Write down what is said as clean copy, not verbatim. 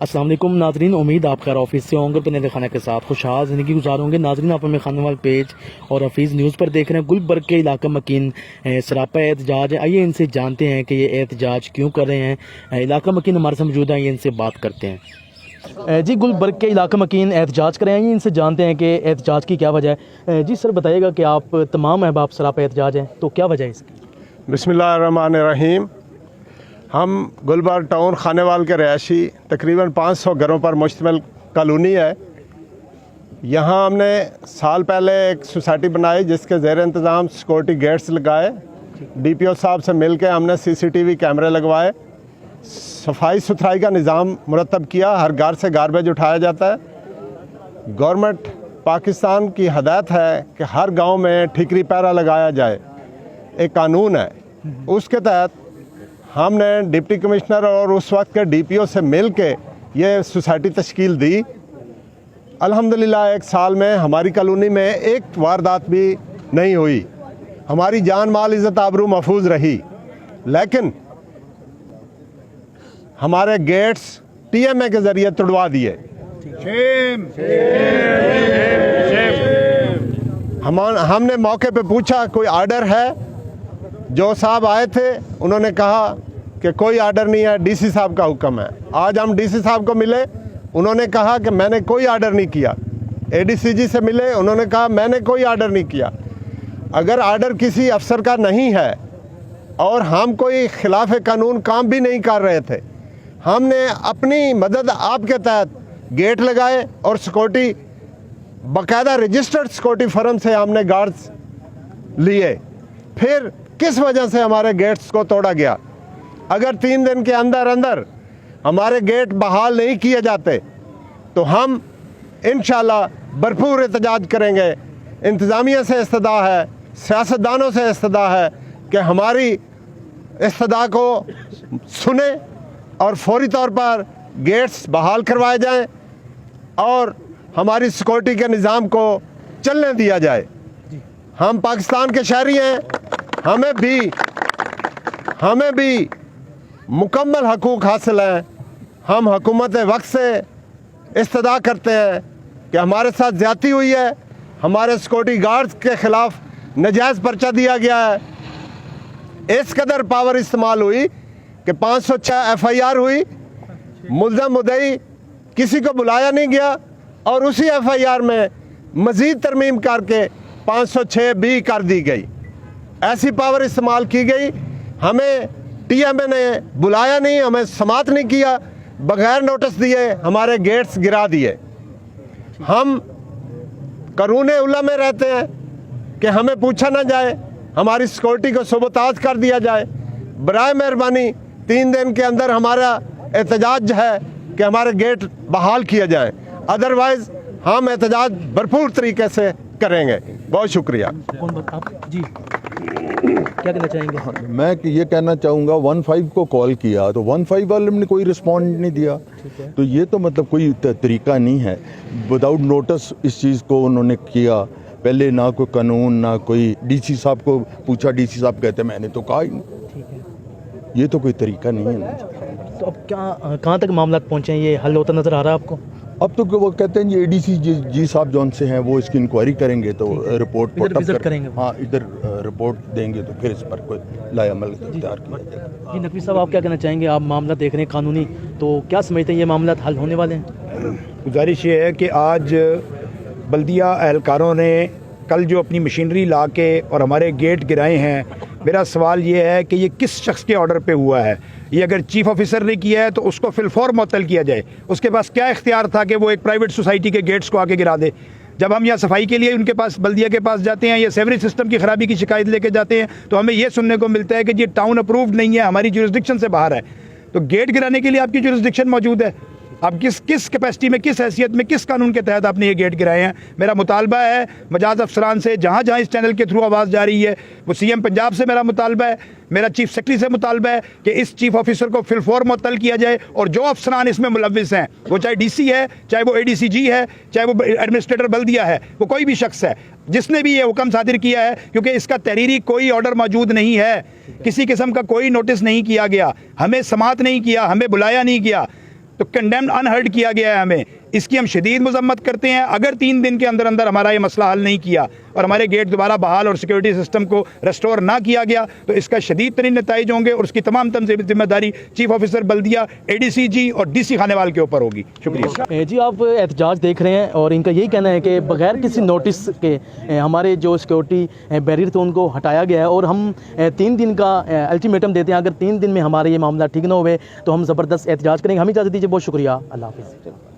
अस्सलाम वालेकुम नाजरीन, उम्मीद आप खैर ऑफिस से होंगे, अपने खाना के साथ खुशहाल ज़िंदगी गुजार होंगे। नाजरीन, आप हमें खानेवाल पेज और हफीज़ न्यूज़ पर देख रहे हैं। गुलबर्ग के इलाका मकीन सरापा एहतजाज है। आइए इनसे जानते हैं कि ये एहतजाज क्यों कर रहे हैं। इलाका मकीन हमारे साथ मौजूद है, आइए इनसे बात करते हैं। जी, गुलबर्ग के इलाका मकीन एहतजाज कर रहे हैं, इनसे जानते हैं कि एहतजाज की क्या वजह है। जी सर, बताइएगा कि आप तमाम अहबाब सरापा एहतजाज हैं, तो क्या वजह है इसकी? बिस्मिल्लाहिर्रहमानिर्रहीम। हम गुलबर्ग टाउन खानेवाल के रहायशी तकरीबन 500 घरों पर मुश्तमिल कॉलोनी है। यहाँ हमने साल पहले एक सोसाइटी बनाई जिसके ज़ेर इंतज़ाम सिक्योरिटी गेट्स लगाए। DPO साहब से मिल के हमने CCTV कैमरे लगवाए, सफाई सुथराई का निज़ाम मुरतब किया। हर घर से गारबेज उठाया जाता है। गवर्नमेंट पाकिस्तान की हदायत है कि हर गांव में ठिकरी पहरा लगाया जाए, एक कानून है। उसके तहत हमने डिप्टी कमिश्नर और उस वक्त के DPO से मिल के ये सोसाइटी तश्कील दी। अल्हम्दुलिल्लाह एक साल में हमारी कॉलोनी में एक वारदात भी नहीं हुई। हमारी जान माल इज़्ज़त आबरू महफूज रही। लेकिन हमारे गेट्स TMA के ज़रिए तोड़वा दिए। हमने मौके पे पूछा कोई आर्डर है। जो साहब आए थे उन्होंने कहा कि कोई आर्डर नहीं है, DC साहब का हुक्म है। आज हम DC साहब को मिले, उन्होंने कहा कि मैंने कोई आर्डर नहीं किया। ADCG से मिले, उन्होंने कहा मैंने कोई आर्डर नहीं किया। अगर आर्डर किसी अफसर का नहीं है और हम कोई खिलाफ कानून काम भी नहीं कर रहे थे, हमने अपनी मदद आपके तहत गेट लगाए और सिक्योरिटी बाकायदा रजिस्टर्ड सिक्योरिटी फर्म से हमने गार्ड्स लिए। फिर किस वजह से हमारे गेट्स को तोड़ा गया? अगर 3 दिन के अंदर अंदर हमारे गेट बहाल नहीं किए जाते तो हम इंशाल्लाह भरपूर एहतजाज करेंगे। इंतज़ामिया से इस्तदा है, सियासतदानों से इस्तदा है कि हमारी इस्तदा को सुने और फौरी तौर पर गेट्स बहाल करवाए जाएं और हमारी सिक्योरिटी के निज़ाम को चलने दिया जाए। हम पाकिस्तान के शहरी हैं, हमें भी मुकम्मल हकूक़ हासिल हैं। हम हुकूमत वक्त से इस्तदा करते हैं कि हमारे साथ ज़्यादती हुई है, हमारे सिक्योरिटी गार्ड्स के ख़िलाफ़ नजायज़ पर्चा दिया गया है। इस कदर पावर इस्तेमाल हुई कि 506 FIR हुई, मुल्ज़म मुद्दई किसी को बुलाया नहीं गया और उसी FIR में मज़ीद तरमीम करके 506B कर दी गई। ऐसी पावर इस्तेमाल की गई। हमें TMA ने बुलाया नहीं, हमें समात नहीं किया, बगैर नोटिस दिए हमारे गेट्स गिरा दिए। हम करूने उल्ला में रहते हैं कि हमें पूछा ना जाए, हमारी सिक्योरिटी को सबोताज कर दिया जाए। बराए मेहरबानी 3 दिन के अंदर हमारा एहतजाज है कि हमारे गेट बहाल किया जाए, अदरवाइज़ हम एहतजाज भरपूर तरीके से करेंगे। बहुत शुक्रिया। जी क्या कहना चाहेंगे? मैं ये कहना चाहूँगा 15 को कॉल किया तो 15 वाले ने कोई रिस्पॉन्ड नहीं दिया। तो ये तो मतलब कोई तरीका नहीं है। विदाउट नोटिस इस चीज़ को उन्होंने किया। पहले ना कोई कानून ना कोई DC साहब को पूछा, DC साहब कहते मैंने तो कहा ही नहीं। ये तो कोई तरीका नहीं है ना। तो अब क्या कहाँ तक मामला पहुँचे हैं? ये हल होता नज़र आ रहा है आपको? अब तो वो कहते हैं ये ADCG साहब जौन से हैं वो इसकी इंक्वायरी करेंगे तो रिपोर्ट विजिट करेंगे। हाँ, इधर रिपोर्ट देंगे तो फिर इस पर कोई लाएअमल इख्तियार किया जाएगा। जी नकवी साहब, आप क्या कहना चाहेंगे? आप मामला देख रहे हैं कानूनी, तो क्या समझते हैं ये मामला हल होने वाले हैं? गुजारिश ये है कि आज बल्दिया एहलकारों ने कल जो अपनी मशीनरी ला के और हमारे गेट गिराए हैं, मेरा सवाल ये है कि ये किस शख्स के ऑर्डर पे हुआ है? ये अगर चीफ ऑफिसर ने किया है तो उसको फिलफौर मुअत्तल किया जाए। उसके पास क्या इख्तियार था कि वो एक प्राइवेट सोसाइटी के गेट्स को आके गिरा दे? जब हम यहाँ सफाई के लिए उनके पास बल्दिया के पास जाते हैं या सेवरेज सिस्टम की ख़राबी की शिकायत लेके जाते हैं तो हमें ये सुनने को मिलता है कि ये टाउन अप्रूव्ड नहीं है, हमारी जुरिस्डिक्शन से बाहर है। तो गेट गिराने के लिए आपकी जुरिस्डिक्शन मौजूद है। आप किस कैपेसिटी में, किस हैसियत में, किस कानून के तहत आपने ये गेट गिराए हैं? मेरा मुतालबा है मजाज अफसरान से, जहाँ जहाँ इस चैनल के थ्रू आवाज़ जा रही है, वो CM पंजाब से मेरा मुतालबा है, मेरा चीफ सेक्रेटरी से मुतालबा है कि इस चीफ ऑफिसर को फिलफौर मुअत्तल किया जाए और जो अफसरान इसमें मुलव्विस हैं, वो चाहे DC है, चाहे वो ADCG है, चाहे वो एडमिनिस्ट्रेटर बल्दिया है, वो कोई भी शख्स है जिसने भी ये हुक्म सादिर किया है, क्योंकि इसका तहरीरी कोई ऑर्डर मौजूद नहीं है, किसी किस्म का कोई नोटिस नहीं किया गया, हमें समात नहीं किया, हमें बुलाया नहीं गया। تو کنڈیمڈ انہرڈ کیا گیا ہے ہمیں، اس کی ہم شدید مذمت کرتے ہیں۔ اگر 3 دن کے اندر اندر ہمارا یہ مسئلہ حل نہیں کیا اور ہمارے گیٹ دوبارہ بحال اور سیکورٹی سسٹم کو ریسٹور نہ کیا گیا تو اس کا شدید ترین نتائج ہوں گے، اور اس کی تمام ذمہ داری چیف آفیسر بلدیہ، اے ڈی سی جی اور ڈی سی خانیوال کے اوپر ہوگی۔ شکریہ جی، آپ احتجاج دیکھ رہے ہیں اور ان کا یہی کہنا ہے کہ بغیر کسی نوٹس کے ہمارے جو سیکورٹی بیریئر تھے ان کو ہٹایا گیا ہے، اور ہم 3 دن کا الٹیمیٹم دیتے ہیں، اگر 3 دن میں ہمارے یہ معاملہ ٹھیک نہ ہوئے تو ہم زبردست احتجاج کریں گے۔ ہمیں اجازت دیجیے، بہت شکریہ، اللہ حافظ۔